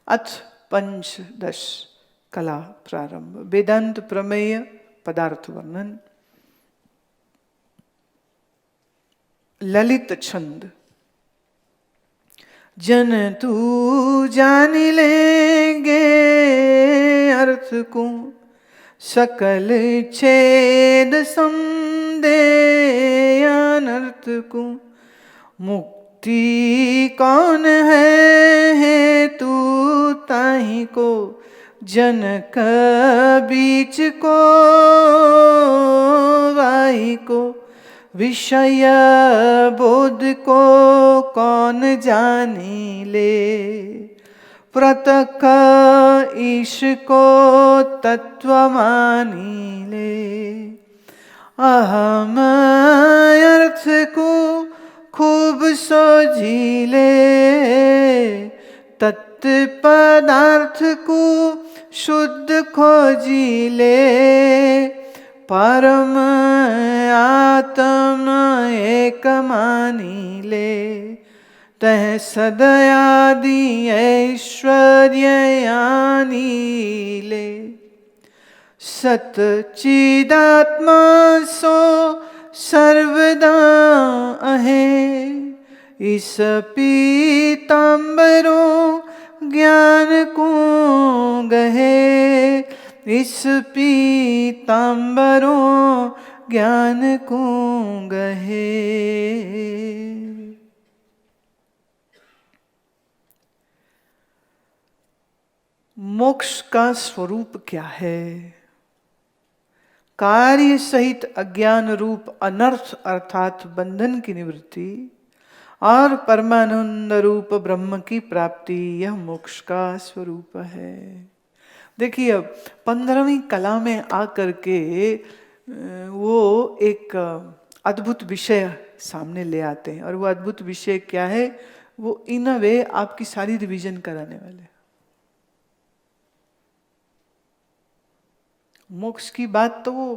अथ पंचदश कला प्रारंभ। वेदांत प्रमेय पदार्थ वर्णन। ललित छंद। जन तू जान लेंगे अर्थ को, सकल छेद संदेह अनर्थ को। मुक्ति कौन है तू ताही को, जनक बीच को वाही को। विषय बोध को कौन जानी ले, प्रतक ईश को तत्व मानी ले। अहम अर्थ को खूब सोझी ले, तत्व पदार्थ को शुद्ध खोजी ले। परम आत्म एक मानी ले, तह सदयादि ऐश्वर्य आनी ले। सच्चिदात्मा सो सर्वदा अहे, इस पीताम्बरों ज्ञान को गहे। इस पीताम्बरों ज्ञान को गहे। मोक्ष का स्वरूप क्या है? कार्य सहित अज्ञान रूप अनर्थ अर्थात बंधन की निवृत्ति और परमानंद रूप ब्रह्म की प्राप्ति, यह मोक्ष का स्वरूप है। देखिए, अब 15वीं कला में आकर के वो एक अद्भुत विषय सामने ले आते हैं, और वो अद्भुत विषय क्या है? वो इन अ वे आपकी सारी रिवीजन कराने वाले। मोक्ष की बात तो वो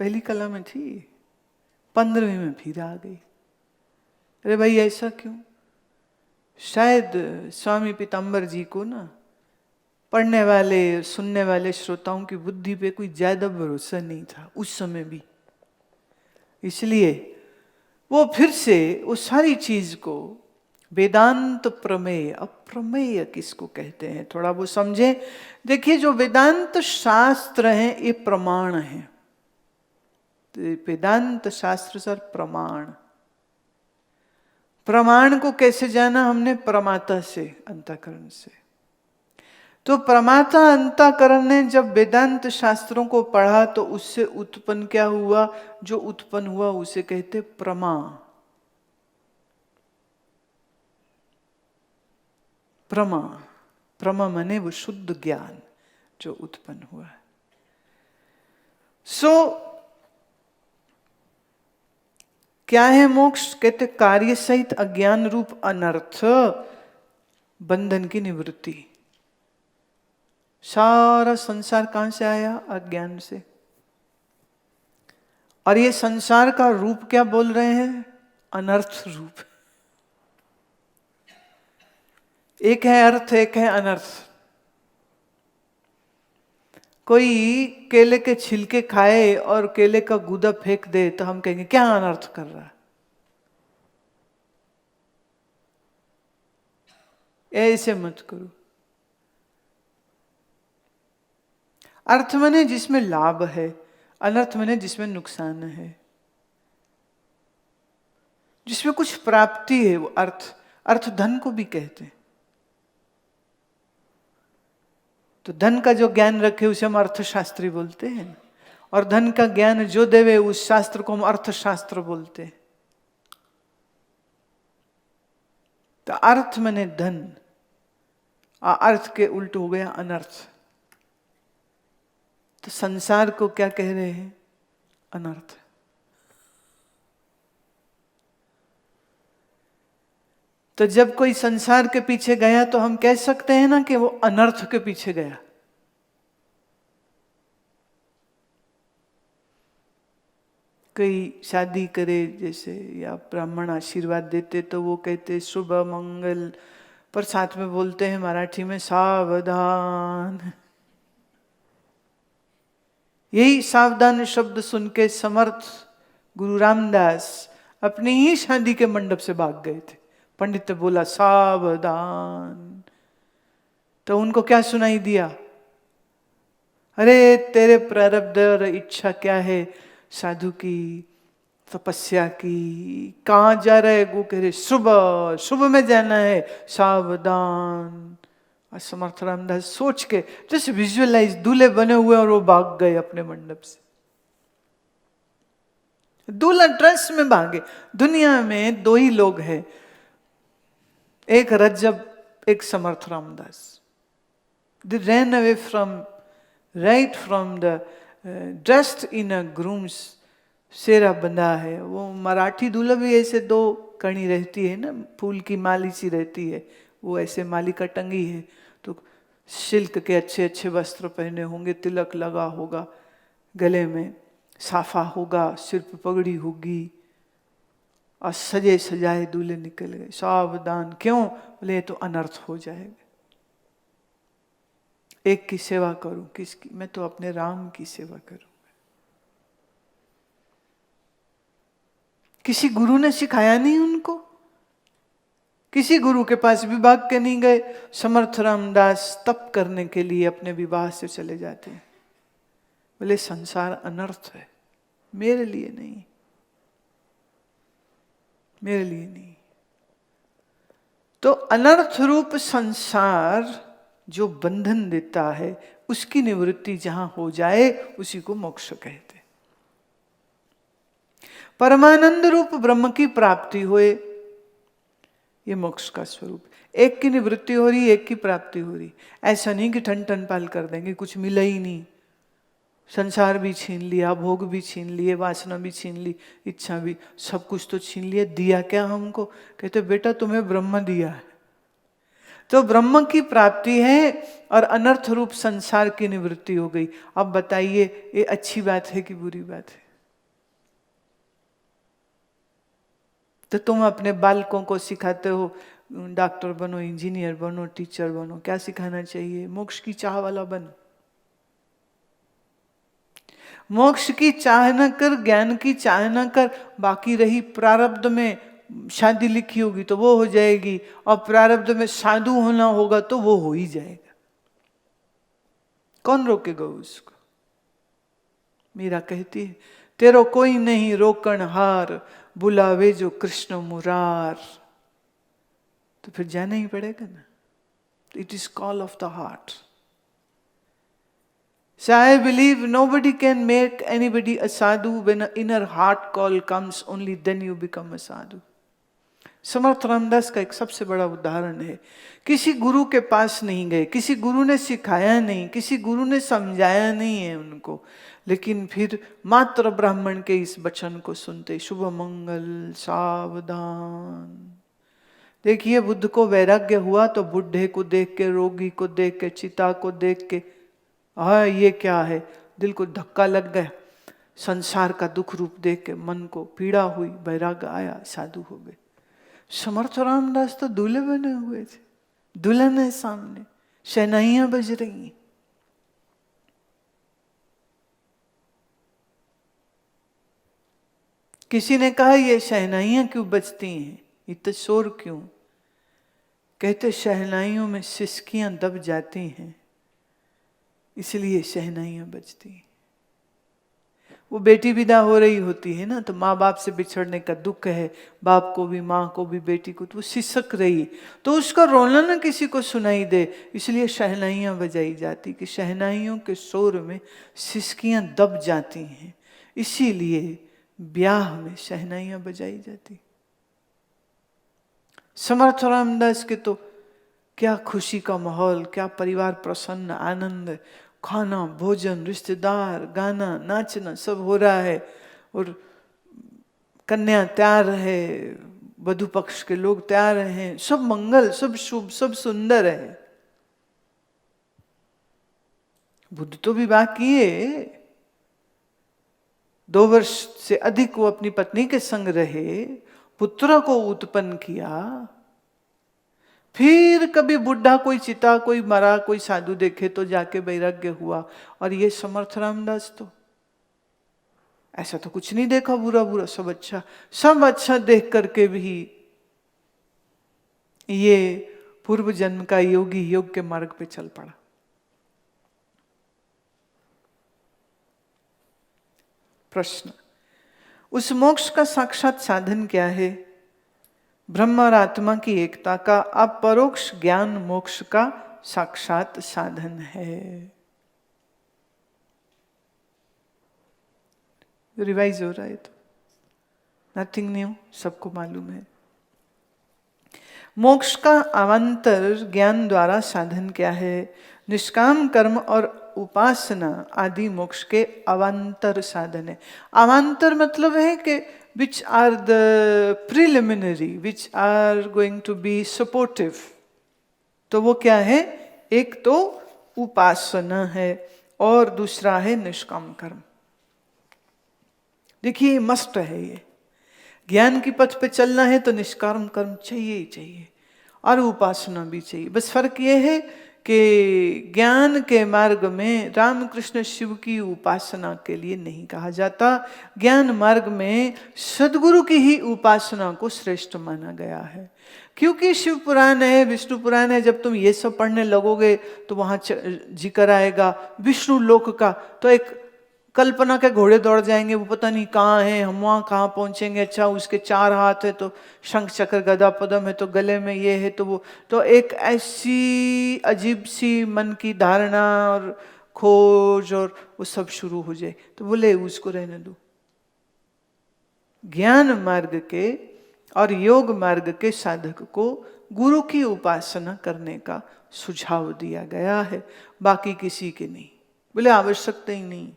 पहली कला में थी, 15वीं में फिर आ गई। अरे भाई, ऐसा क्यों? शायद स्वामी पीताम्बर जी को ना पढ़ने वाले सुनने वाले श्रोताओं की बुद्धि पे कोई ज्यादा भरोसा नहीं था उस समय भी, इसलिए वो फिर से वो सारी चीज को वेदांत प्रमेय, अप्रमेय किसको कहते हैं थोड़ा वो समझे। देखिए, जो वेदांत शास्त्र हैं ये प्रमाण हैं। तो वेदांत शास्त्र सर प्रमाण। प्रमाण को कैसे जाना हमने? प्रमाता से, अंतःकरण से। तो प्रमाता अंतःकरण ने जब वेदांत शास्त्रों को पढ़ा तो उससे उत्पन्न क्या हुआ? जो उत्पन्न हुआ उसे कहते प्रमा। प्रमा, प्रमा माने वो शुद्ध ज्ञान जो उत्पन्न हुआ है। क्या है मोक्ष? कहते कार्य सहित अज्ञान रूप अनर्थ बंधन की निवृत्ति। सारा संसार कहां से आया? अज्ञान से। और ये संसार का रूप क्या बोल रहे हैं? अनर्थ रूप। एक है अर्थ, एक है अनर्थ। कोई केले के छिलके खाए और केले का गूदा फेंक दे तो हम कहेंगे क्या अनर्थ कर रहा है? ऐसे मत करो। अर्थ माने जिसमें लाभ है, अनर्थ माने जिसमें नुकसान है, जिसमें कुछ प्राप्ति है, वो अर्थ। अर्थ धन को भी कहते हैं। तो धन का जो ज्ञान रखे उसे हम अर्थशास्त्री बोलते हैं, और धन का ज्ञान जो देवे उस शास्त्र को हम अर्थशास्त्र बोलते हैं। तो अर्थ माने धन, अर्थ के उल्ट हो गया अनर्थ। तो संसार को क्या कह रहे हैं? अनर्थ। तो जब कोई संसार के पीछे गया तो हम कह सकते हैं ना कि वो अनर्थ के पीछे गया। कोई शादी करे जैसे, या ब्राह्मण आशीर्वाद देते तो वो कहते शुभ मंगल पर साथ में बोलते हैं मराठी में सावधान। यही सावधान शब्द सुन के समर्थ गुरु रामदास अपनी ही शादी के मंडप से भाग गए थे। पंडित ने बोला सावधान, तो उनको क्या सुनाई दिया? अरे तेरे प्रारब्ध और इच्छा क्या है? साधु की तपस्या की। कहाँ जा रहे? वो कह रहे सुबह सुबह में जाना है, सावधान। और समर्थ रामदास सोच के जैसे विजुअलाइज दूल्हे बने हुए और वो भाग गए अपने मंडप से। दूल्हा ड्रेस में भागे। दुनिया में दो ही लोग हैं, एक रज्जब, एक Samarth Ramdas. They ran away from, right from the dressed in a groom's, सेरा बंधा है। वो मराठी दूल्हा भी ऐसे दो कड़ी रहती है ना, फूल की माली सी रहती है, वो ऐसे माली का टंगी है, तो सिल्क के अच्छे अच्छे वस्त्र पहने होंगे, तिलक लगा होगा, गले में साफा होगा, सिर पर पगड़ी होगी, और सजे सजाए दूल्हे निकल गए। सावधान, क्यों? बोले ये तो अनर्थ हो जाएगा। एक की सेवा करूं, किसकी? मैं तो अपने राम की सेवा करूं। किसी गुरु ने सिखाया नहीं उनको, किसी गुरु के पास भी भाग के नहीं गए। समर्थ रामदास तप करने के लिए अपने विवाह से चले जाते हैं। बोले संसार अनर्थ है, मेरे लिए नहीं, मेरे लिए नहीं। तो अनर्थ रूप संसार जो बंधन देता है, उसकी निवृत्ति जहां हो जाए उसी को मोक्ष कहते। परमानंद रूप ब्रह्म की प्राप्ति होए, ये मोक्ष का स्वरूप। एक की निवृत्ति हो रही, एक की प्राप्ति हो रही। ऐसा नहीं कि ठन ठन पाल कर देंगे, कुछ मिला ही नहीं। संसार भी छीन लिया, भोग भी छीन लिए, वासना भी छीन ली, इच्छा भी, सब कुछ तो छीन लिया। दिया क्या हमको? कहते बेटा तुम्हें ब्रह्म दिया है। तो ब्रह्म की प्राप्ति है और अनर्थ रूप संसार की निवृत्ति हो गई। अब बताइए ये अच्छी बात है कि बुरी बात है? तो तुम अपने बालकों को सिखाते हो डॉक्टर बनो, इंजीनियर बनो, टीचर बनो, क्या सिखाना चाहिए? मोक्ष की चाह वाला बन। मोक्ष की चाह न कर, ज्ञान की चाह न कर। बाकी रही प्रारब्ध में शादी लिखी होगी तो वो हो जाएगी, और प्रारब्ध में साधु होना होगा तो वो हो ही जाएगा। कौन रोकेगा उसको? मीरा कहती है तेरो कोई नहीं रोकन हार, बुलावे जो कृष्ण मुरार। तो फिर जाना ही पड़ेगा ना। It is call of the heart. So I believe nobody can make anybody a sadhu. When an inner heart call comes, only then you become a sadhu. Samarth Ramdas का एक सबसे बड़ा उदाहरण है। किसी गुरु के पास नहीं गए, किसी गुरु ने सिखाया नहीं, किसी गुरु ने समझाया नहीं है उनको, लेकिन फिर मात्र ब्राह्मण के इस वचन को सुनते, शुभ मंगल सावधान। देखिए बुद्ध को वैराग्य हुआ तो बुढ़े को देख के, रोगी को देख के, चिता को देख के, हाँ ये क्या है, दिल को धक्का लग गया। संसार का दुख रूप देख के मन को पीड़ा हुई, वैराग्य आया, साधु हो गए। समर्थ रामदास तो दूल्हे बने हुए थे, दुल्हन है सामने, शहनाइयां बज रही हैं। किसी ने कहा ये शहनाइयां क्यों बजती हैं, इतना शोर क्यों? कहते शहनाइयों में सिसकियां दब जाती हैं, इसलिए शहनाइयां बजती हैं। वो बेटी विदा हो रही होती है ना, तो माँ बाप से बिछड़ने का दुख है, बाप को भी, माँ को भी, बेटी को, तो वो सिसक रही, तो उसका रोना ना किसी को सुनाई दे, इसलिए शहनाइयां बजाई जाती कि शहनाइयों के शोर में सिसकियां दब जाती हैं, इसीलिए ब्याह में शहनाइयां बजाई जाती। समर्थ रामदास के तो क्या खुशी का माहौल, क्या परिवार प्रसन्न, आनंद, खाना, भोजन, रिश्तेदार, गाना, नाचना सब हो रहा है, और कन्या तैयार है, वधू पक्ष के लोग तैयार हैं, सब मंगल, सब शुभ, सब सुंदर है। बुद्ध तो विवाह किए, 2 वर्ष से अधिक वो अपनी पत्नी के संग रहे, पुत्र को उत्पन्न किया, फिर कभी बुढ़ा कोई चिता, कोई मरा, कोई साधु देखे तो जाके वैराग्य हुआ। और ये समर्थ रामदास तो ऐसा तो कुछ नहीं देखा, बुरा बुरा सब अच्छा, सब अच्छा देख करके भी ये पूर्व जन्म का योगी योग के मार्ग पे चल पड़ा। प्रश्न, उस मोक्ष का साक्षात साधन क्या है? ब्रह्म और आत्मा की एकता का अपरोक्ष ज्ञान मोक्ष का साक्षात साधन है। रिवाइज हो रहा है तो नथिंग न्यू, सबको मालूम है। मोक्ष का अवान्तर ज्ञान द्वारा साधन क्या है? निष्काम कर्म और उपासना आदि मोक्ष के अवान्तर साधन है। अवान्तर मतलब है कि which are the preliminary, which are going to be supportive। तो वो क्या है? एक तो उपासना है और दूसरा है निष्काम कर्म। देखिए मस्ट है ये, ज्ञान की पथ पे चलना है तो निष्काम कर्म चाहिए ही चाहिए और उपासना भी चाहिए। बस फर्क ये है कि ज्ञान के मार्ग में रामकृष्ण शिव की उपासना के लिए नहीं कहा जाता, ज्ञान मार्ग में सदगुरु की ही उपासना को श्रेष्ठ माना गया है। क्योंकि शिव पुराण है, विष्णु पुराण है, जब तुम ये सब पढ़ने लगोगे तो वहां जिक्र आएगा विष्णु लोक का, तो एक कल्पना के घोड़े दौड़ जाएंगे, वो पता नहीं कहाँ है, हम वहाँ कहाँ पहुंचेंगे। अच्छा उसके 4 हाथ है तो शंख चक्र गदा पद्म है, तो गले में ये है तो वो, तो एक ऐसी अजीब सी मन की धारणा और खोज और वो सब शुरू हो जाए। तो बोले उसको रहने दो। ज्ञान मार्ग के और योग मार्ग के साधक को गुरु की उपासना करने का सुझाव दिया गया है, बाकी किसी के नहीं। बोले आवश्यकता ही नहीं।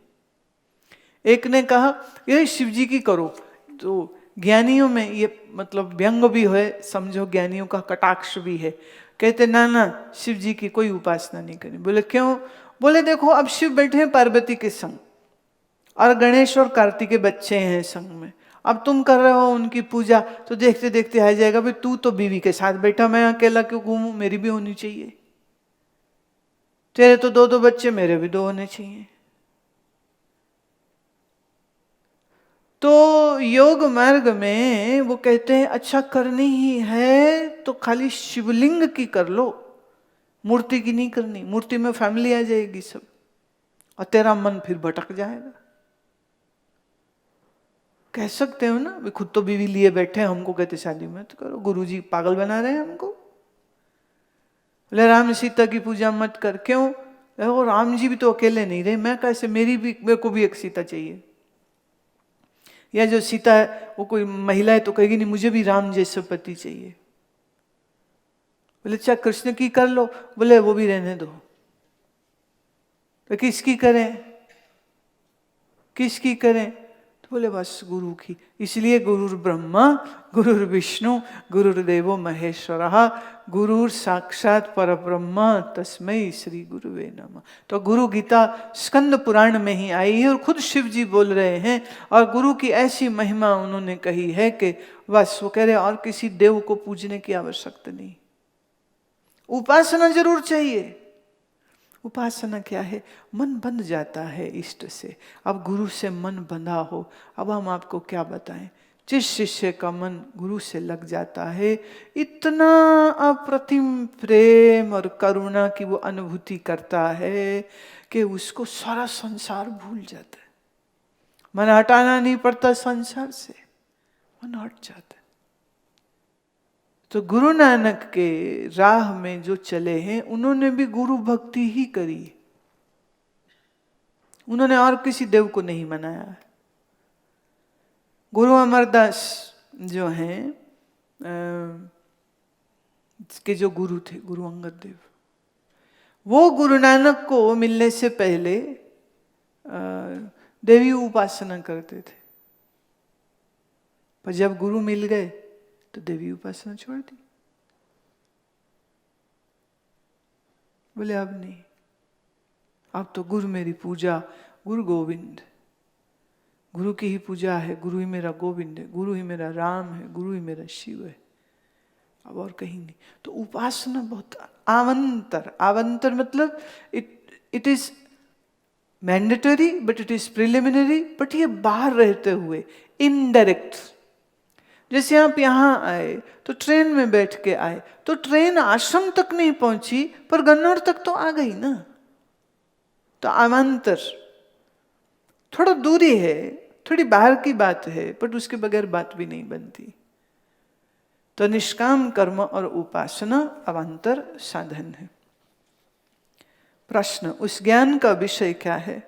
एक ने कहा ये शिव जी की करो, तो ज्ञानियों में ये मतलब व्यंग भी है, समझो ज्ञानियों का कटाक्ष भी है। कहते ना ना शिव जी की कोई उपासना नहीं करनी। बोले क्यों? बोले देखो अब शिव बैठे हैं पार्वती के संग और गणेश और कार्तिक के बच्चे हैं संग में, अब तुम कर रहे हो उनकी पूजा, तो देखते देखते आ जाएगा भाई तू तो बीवी के साथ बैठा, मैं अकेला क्यों घूमूं, मेरी भी होनी चाहिए। तेरे तो 2 बच्चे, मेरे भी 2 होने चाहिए। तो योग मार्ग में वो कहते हैं अच्छा करनी ही है तो खाली शिवलिंग की कर लो, मूर्ति की नहीं करनी। मूर्ति में फैमिली आ जाएगी सब और तेरा मन फिर भटक जाएगा। कह सकते हो ना, खुद तो बीवी लिए बैठे, हमको कहते शादी में तो करो, गुरुजी पागल बना रहे हैं हमको। बोले राम सीता की पूजा मत कर। क्यों? और राम जी भी तो अकेले नहीं रहे, मैं कैसे, मेरे को भी एक सीता चाहिए। या जो सीता है वो कोई महिला है तो कहेगी नहीं मुझे भी राम जैसा पति चाहिए। बोले अच्छा कृष्ण की कर लो। बोले वो भी रहने दो। तो किसकी करें, किसकी करें? तो बोले बस गुरु की। इसलिए गुरुर ब्रह्मा गुरुर विष्णु गुरुर्देवो महेश्वरः गुरुर साक्षात परब्रह्म तस्मै श्री गुरुवे नमः। तो गुरु गीता स्कंद पुराण में ही आई है और खुद शिव जी बोल रहे हैं और गुरु की ऐसी महिमा उन्होंने कही है कि बस वो कह रहे और किसी देव को पूजने की आवश्यकता नहीं, उपासना जरूर चाहिए। उपासना क्या है? मन बंध जाता है इष्ट से। अब गुरु से मन बंधा हो, अब हम आपको क्या बताएं। जिस शिष्य का मन गुरु से लग जाता है, इतना अप्रतिम प्रेम और करुणा की वो अनुभूति करता है कि उसको सारा संसार भूल जाता है। मन हटाना नहीं पड़ता संसार से, मन हट जाता है। तो गुरु नानक के राह में जो चले हैं उन्होंने भी गुरु भक्ति ही करी, उन्होंने और किसी देव को नहीं मनाया। गुरु अमरदास जो हैं के जो गुरु थे, गुरु अंगद देव, वो गुरु नानक को मिलने से पहले देवी उपासना करते थे, पर जब गुरु मिल गए तो देवी उपासना छोड़ दी। बोले अब नहीं, अब तो गुरु मेरी पूजा, गुरु गोविंद, गुरु की ही पूजा है, गुरु ही मेरा गोविंद है, गुरु ही मेरा राम है, गुरु ही मेरा शिव है। अब और कहीं नहीं। तो उपासना बहुत आवंतर, आवंतर मतलब it is mandatory but it is preliminary, but ये बाहर रहते हुए इनडायरेक्ट। जैसे आप यहाँ आए तो ट्रेन में बैठ के आए, तो ट्रेन आश्रम तक नहीं पहुंची पर गन्नौर तक तो आ गई ना। तो अवान्तर थोड़ा दूरी है, थोड़ी बाहर की बात है, बट उसके बगैर बात भी नहीं बनती। तो निष्काम कर्म और उपासना अवान्तर साधन है। प्रश्न, उस ज्ञान का विषय क्या है?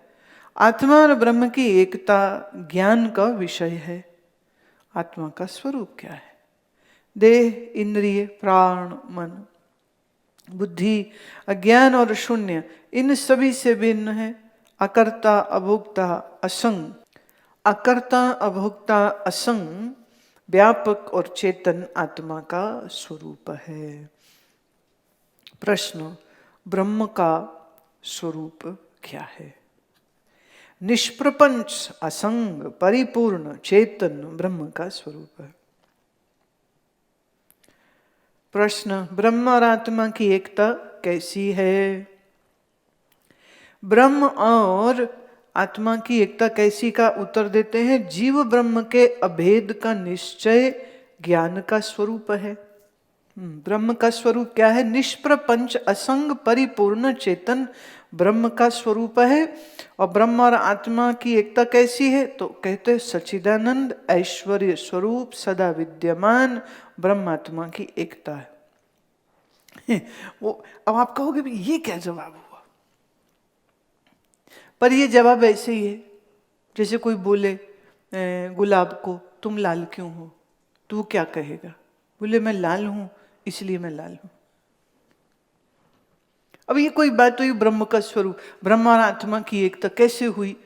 आत्मा और ब्रह्म की एकता ज्ञान का विषय है। आत्मा का स्वरूप क्या है? देह, इंद्रिय, प्राण, मन, बुद्धि, अज्ञान और शून्य, इन सभी से भिन्न है। अकर्ता, अभोक्ता, असंग, अकर्ता, अभोक्ता, असंग, व्यापक और चेतन आत्मा का स्वरूप है। प्रश्न, ब्रह्म का स्वरूप क्या है? निष्प्रपंच, असंग, परिपूर्ण, चेतन ब्रह्म का स्वरूप है। प्रश्न, ब्रह्म और आत्मा की एकता कैसी है? ब्रह्म और आत्मा की एकता कैसी का उत्तर देते हैं, जीव ब्रह्म के अभेद का निश्चय ज्ञान का स्वरूप है। ब्रह्म का स्वरूप क्या है? निष्प्रपंच, असंग, परिपूर्ण, चेतन ब्रह्म का स्वरूप है। और ब्रह्म और आत्मा की एकता कैसी है? तो कहते हैं सच्चिदानंद ऐश्वर्य स्वरूप सदा विद्यमान ब्रह्म आत्मा की एकता है। वो अब आप कहोगे भी ये क्या जवाब हुआ? पर ये जवाब ऐसे ही है जैसे कोई बोले गुलाब को तुम लाल क्यों हो, तू क्या कहेगा? बोले मैं लाल हूं इसलिए मैं लाल हूं। अब ये कोई बात हुई ब्रह्म का स्वरूप, ब्रह्म और आत्मा की एकता कैसे हुई?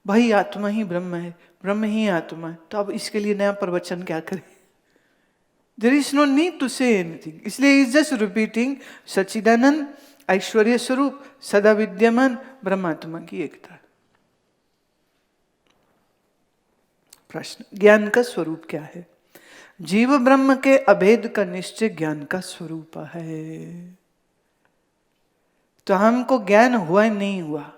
भाई आत्मा ही ब्रह्म है, ब्रह्म ही आत्मा है, तो अब इसके लिए नया प्रवचन क्या करें? There is no need to say anything, इसलिए इज जस्ट रिपीटिंग सच्चिदानंद ऐश्वर्य स्वरूप सदा विद्यमान ब्रह्मात्मा की एकता। प्रश्न, ज्ञान का स्वरूप क्या है? जीव ब्रह्म के अभेद का निश्चय ज्ञान का स्वरूप है। तो हमको ज्ञान हुआ नहीं हुआ?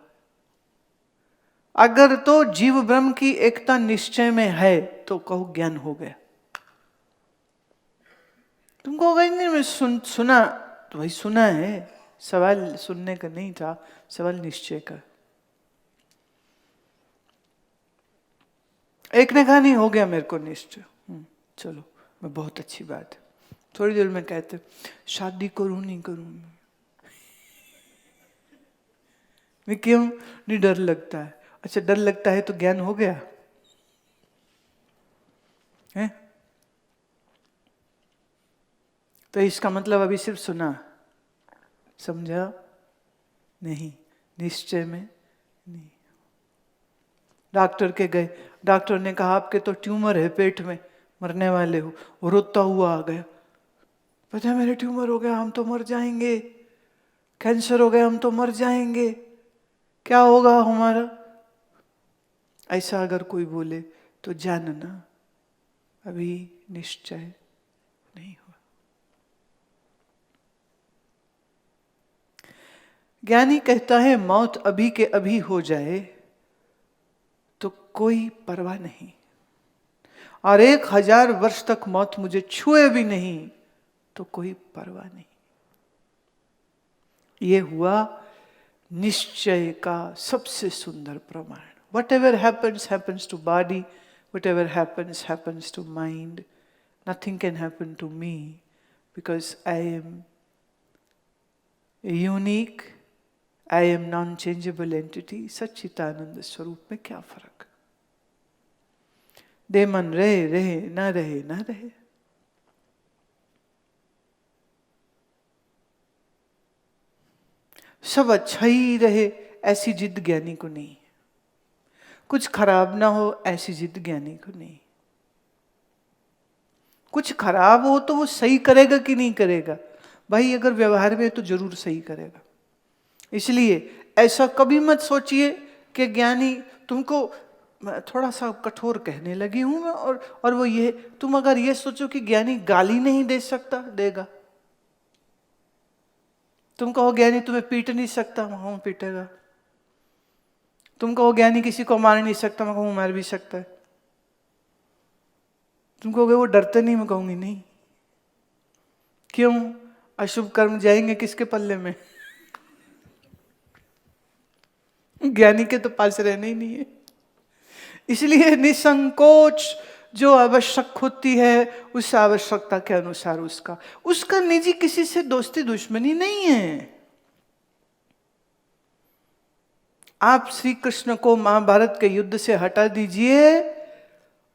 अगर तो जीव ब्रह्म की एकता निश्चय में है तो कहो ज्ञान हो गया। तुमको होगा नहीं मैं सुना, तो भाई सुना है, सवाल सुनने का नहीं था, सवाल निश्चय का। एक ने कहा नहीं हो गया मेरे को निश्चय, चलो मैं बहुत अच्छी बात है। थोड़ी देर में कहते शादी करूं नहीं करूं, मैं क्यों? नहीं डर लगता है। अच्छा डर लगता है तो ज्ञान हो गया है? तो इसका मतलब अभी सिर्फ सुना, समझा नहीं, निश्चय में नहीं। डॉक्टर के गए, डॉक्टर ने कहा आपके तो ट्यूमर है पेट में, मरने वाले हो। वो रोता हुआ आ गया, पता है मेरे ट्यूमर हो गया, हम तो मर जाएंगे, कैंसर हो गया, हम तो मर जाएंगे, क्या होगा हमारा? ऐसा अगर कोई बोले तो जानना अभी निश्चय नहीं हुआ। ज्ञानी कहता है मौत अभी के अभी हो जाए तो कोई परवाह नहीं, और 1000 वर्ष तक मौत मुझे छुए भी नहीं तो कोई परवाह नहीं। ये हुआ निश्चय का सबसे सुंदर प्रमाण। Whatever happens, happens to body. Whatever happens, happens to mind. Nothing can happen to me because I am a unique, I am non-changeable entity. सच्चिदानंद स्वरूप में क्या फर्क? दे मन रहे रहे, ना रहे ना रहे। सब अच्छा ही रहे ऐसी जिद ज्ञानी को नहीं, कुछ खराब ना हो ऐसी जिद ज्ञानी को नहीं। कुछ खराब हो तो वो सही करेगा कि नहीं करेगा? भाई अगर व्यवहार में तो जरूर सही करेगा। इसलिए ऐसा कभी मत सोचिए कि ज्ञानी तुमको मैं थोड़ा सा कठोर कहने लगी हूं मैं, और वो ये, तुम अगर ये सोचो कि ज्ञानी गाली नहीं दे सकता, देगा। तुम कहो ज्ञानी तुम्हें पीट नहीं सकता, मैं कहूं पीटेगा। तुम कहो ज्ञानी किसी को मार नहीं सकता, मैं कहूं मार भी सकता है। तुम कहोगे वो डरते नहीं, मैं कहूंगी नहीं। क्यों? अशुभ कर्म जाएंगे किसके पल्ले में? ज्ञानी के तो पास रहने ही नहीं है। इसलिए निसंकोच जो आवश्यक होती है उस आवश्यकता के अनुसार उसका निजी किसी से दोस्ती दुश्मनी नहीं है। आप श्री कृष्ण को महाभारत के युद्ध से हटा दीजिए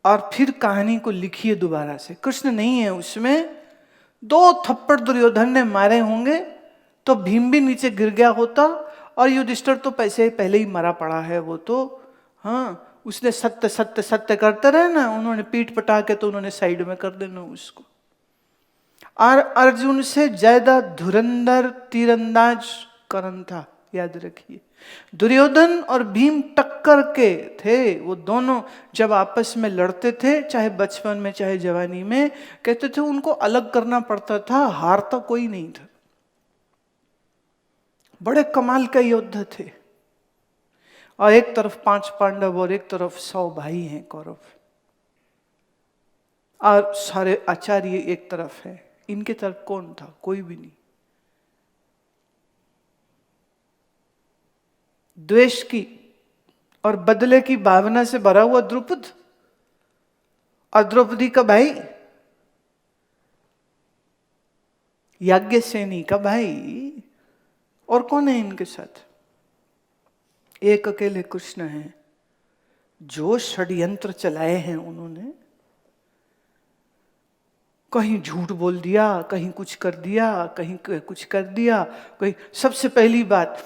और फिर कहानी को लिखिए दोबारा से। कृष्ण नहीं है उसमें। 2 थप्पड़ दुर्योधन ने मारे होंगे तो भीम भी नीचे गिर गया होता, और युधिष्ठिर तो पहले ही मरा पड़ा है वो तो। हाँ, उसने सत्य सत्य सत्य करते रहे ना, उन्होंने पीठ पटा के तो उन्होंने साइड में कर देना उसको। और अर्जुन से ज्यादा धुरंधर तीरंदाज कर्ण था, याद रखिए। दुर्योधन और भीम टक्कर के थे। वो दोनों जब आपस में लड़ते थे, चाहे बचपन में चाहे जवानी में, कहते थे उनको अलग करना पड़ता था, हारता कोई नहीं था। बड़े कमाल का योद्धा थे। और एक तरफ 5 पांडव और एक तरफ 100 भाई हैं कौरव, और सारे आचार्य एक तरफ है। इनके तरफ कौन था? कोई भी नहीं। द्वेष की और बदले की भावना से भरा हुआ द्रुपद, और द्रौपदी का भाई याज्ञसेनी का भाई, और कौन है इनके साथ? एक अकेले कृष्ण हैं जो षड्यंत्र चलाए हैं उन्होंने। कहीं झूठ बोल दिया, कहीं कुछ कर दिया, कहीं कुछ कर दिया। कहीं सबसे पहली बात,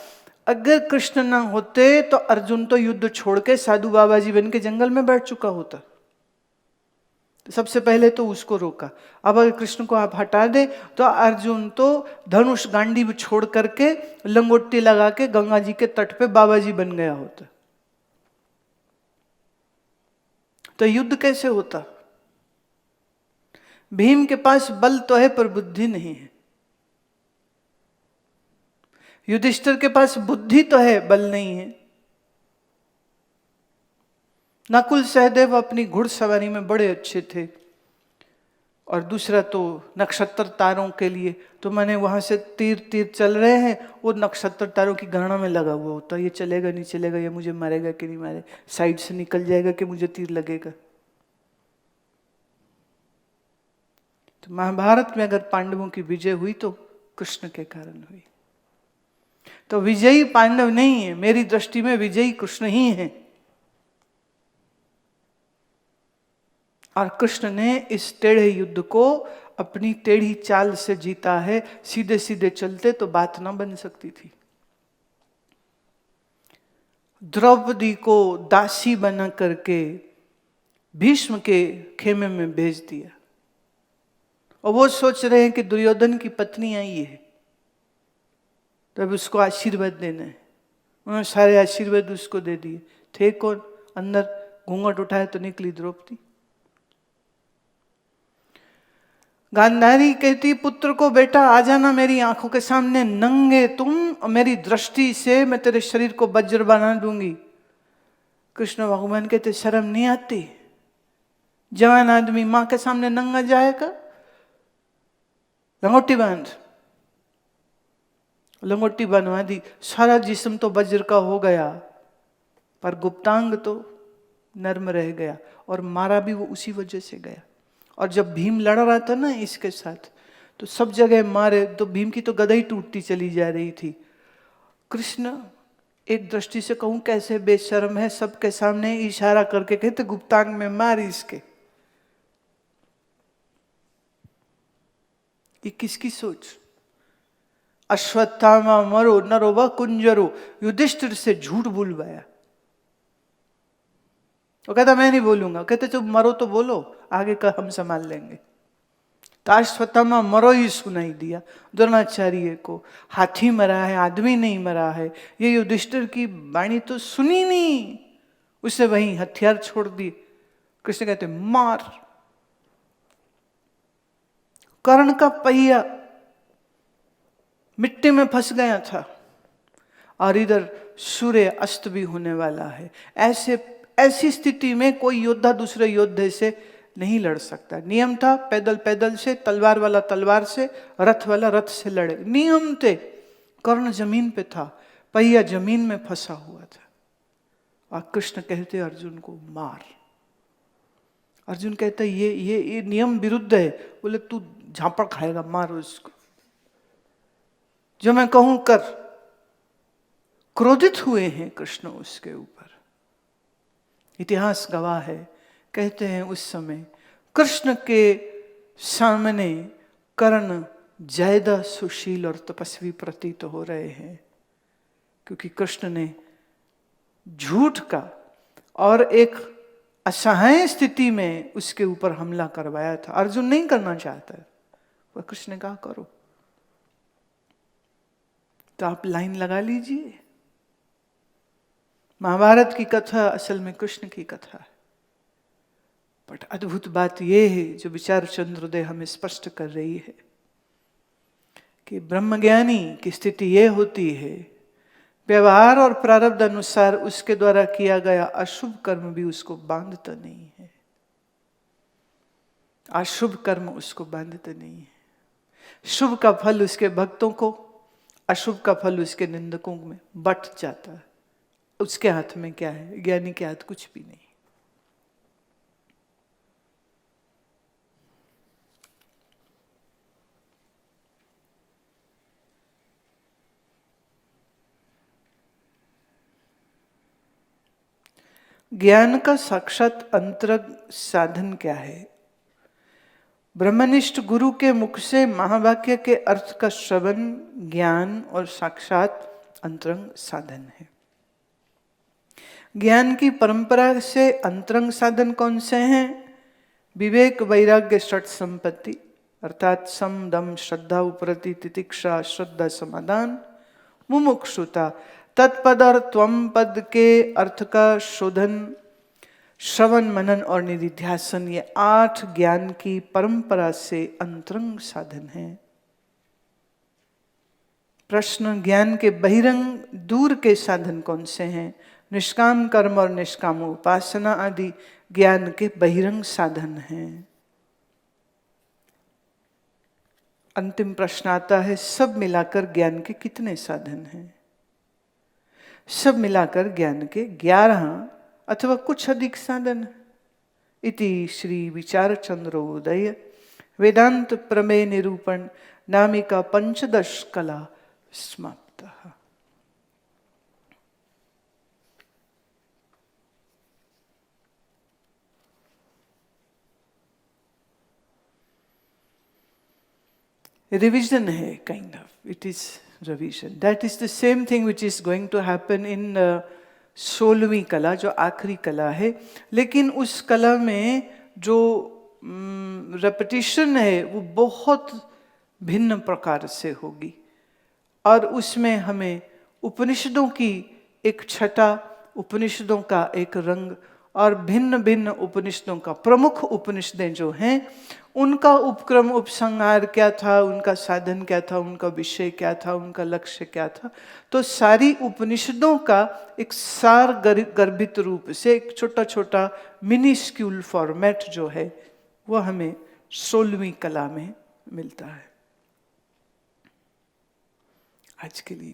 अगर कृष्ण ना होते तो अर्जुन तो युद्ध छोड़ के साधु बाबा जी बन के जंगल में बैठ चुका होता। तो सबसे पहले तो उसको रोका। अब अगर कृष्ण को आप हटा दे तो अर्जुन तो धनुष गांडीव छोड़ करके लंगोटी लगा के गंगा जी के तट पे बाबा जी बन गया होता। तो युद्ध कैसे होता? भीम के पास बल तो है पर बुद्धि नहीं है। युधिष्ठिर के पास बुद्धि तो है, बल नहीं है। नकुल सहदेव अपनी घुड़सवारी में बड़े अच्छे थे। और दूसरा तो नक्षत्र तारों के लिए तो मैंने वहां से तीर चल रहे हैं, वो नक्षत्र तारों की गणना में लगा हुआ होता, ये चलेगा नहीं चलेगा, ये मुझे मारेगा कि नहीं मारे, साइड से निकल जाएगा कि मुझे तीर लगेगा। तो महाभारत में अगर पांडवों की विजय हुई तो कृष्ण के कारण हुई। तो विजयी पांडव नहीं है, मेरी दृष्टि में विजयी कृष्ण ही है। और कृष्ण ने इस टेढ़े युद्ध को अपनी टेढ़ी चाल से जीता है। सीधे सीधे चलते तो बात ना बन सकती थी। द्रौपदी को दासी बना करके भीष्म के खेमे में भेज दिया, और वो सोच रहे हैं कि दुर्योधन की पत्नी आई है तो अब उसको आशीर्वाद देना है। उन्होंने सारे आशीर्वाद उसको दे दिए। थे कौन? अंदर घूंघट उठाए तो निकली द्रौपदी। गांधारी कहती पुत्र को, बेटा आ जाना मेरी आंखों के सामने, नंगे तुम, मेरी दृष्टि से मैं तेरे शरीर को वज्र बना दूंगी। कृष्ण भगवान कहते शर्म नहीं आती? जवान आदमी मां के सामने नंगा जाएगा? लंगोटी बांध। लंगोटी बनवा दी, सारा जिस्म तो वज्र का हो गया पर गुप्तांग तो नर्म रह गया, और मारा भी वो उसी वजह से गया। और जब भीम लड़ रहा था ना इसके साथ, तो सब जगह मारे तो भीम की तो गदा ही टूटती चली जा रही थी। कृष्ण एक दृष्टि से कहूं कैसे बेशर्म है, सबके सामने इशारा करके कहते गुप्तांग में मार इसके। ये किसकी सोच? अश्वत्थामा मरो नरो व कुंजरो, युधिष्ठिर से झूठ बुलवाया। वो कहता मैं नहीं बोलूंगा। कहते तुम मरो तो बोलो, आगे का हम संभाल लेंगे। तो अश्वत्थामा मरो ही सुनाई दिया द्रोणाचार्य को। हाथी मरा है, आदमी नहीं मरा है। ये युधिष्ठिर की वाणी तो सुनी नहीं। उसने वहीं हथियार छोड़ दिए। कृष्ण कहते मार। कर्ण का पहिया मिट्टी में फंस गया था और इधर सूर्य अस्त भी होने वाला है। ऐसी स्थिति में कोई योद्धा दूसरे योद्धे से नहीं लड़ सकता। नियम था पैदल पैदल से, तलवार वाला तलवार से, रथ वाला रथ से लड़े, नियम थे। कर्ण जमीन पे था, पहिया जमीन में फंसा हुआ था और कृष्ण कहते अर्जुन को मार। अर्जुन कहता ये नियम विरुद्ध है। बोले तू झापड़ खाएगा, मार उसको, जो मैं कहूं कर। क्रोधित हुए हैं कृष्ण उसके ऊपर। इतिहास गवाह है, कहते हैं उस समय कृष्ण के सामने कर्ण ज्यादा सुशील और तपस्वी प्रतीत हो रहे हैं, क्योंकि कृष्ण ने झूठ का और एक असहाय स्थिति में उसके ऊपर हमला करवाया था। अर्जुन नहीं करना चाहता है, वह कृष्ण ने कहा करो। तो आप लाइन लगा लीजिए, महाभारत की कथा असल में कृष्ण की कथा है। बट अद्भुत बात यह है जो विचार चंद्रोदय हमें स्पष्ट कर रही है कि ब्रह्मज्ञानी की स्थिति यह होती है, व्यवहार और प्रारब्ध अनुसार उसके द्वारा किया गया अशुभ कर्म भी उसको बांधता नहीं है। अशुभ कर्म उसको बांधता नहीं है। शुभ का फल उसके भक्तों को, अशुभ का फल उसके निंदकों में बट जाता है। उसके हाथ में क्या है? ज्ञानी के हाथ कुछ भी नहीं। ज्ञान का साक्षात अंतरंग साधन क्या है? ब्रह्मनिष्ठ गुरु के मुख से महावाक्य के अर्थ का श्रवण ज्ञान और साक्षात अंतरंग साधन है। ज्ञान की परंपरा से अंतरंग साधन कौन से हैं? विवेक, वैराग्य, षट संपत्ति, अर्थात सम, दम, श्रद्धा, उपरति, तितिक्षा, श्रद्धा, समाधान, मुमुक्षुता, तत्पद और त्वम पद के अर्थ का शोधन, श्रवण, मनन और निधिध्यासन, ये 8 ज्ञान की परंपरा से अंतरंग साधन है। प्रश्न, ज्ञान के बहिरंग दूर के साधन कौन से हैं? निष्काम कर्म और निष्काम उपासना आदि ज्ञान के बहिरंग साधन हैं। अंतिम प्रश्न आता है, सब मिलाकर ज्ञान के कितने साधन हैं? सब मिलाकर ज्ञान के 11 अथवा कुछ अधिक साधन। इति श्री विचार चंद्रोदय वेदांत प्रमेय निरूपण नामिका पंचदश कला समाप्तः। रिविजन है, kind of, it is revision. That is the same thing which is going to happen in 16वीं कला, जो आखिरी कला है। लेकिन उस कला में जो रेपिटिशन है वो बहुत भिन्न प्रकार से होगी, और उसमें हमें उपनिषदों की एक छटा, उपनिषदों का एक रंग, और भिन्न भिन्न उपनिषदों का, प्रमुख उपनिषदें जो हैं उनका उपक्रम, उपसंहार क्या था, उनका साधन क्या था, उनका विषय क्या था, उनका लक्ष्य क्या था, तो सारी उपनिषदों का एक सार गर्भित रूप से एक छोटा छोटा मिनिस्क्यूल फॉर्मेट जो है वो हमें 16वीं कला में मिलता है। आज के लिए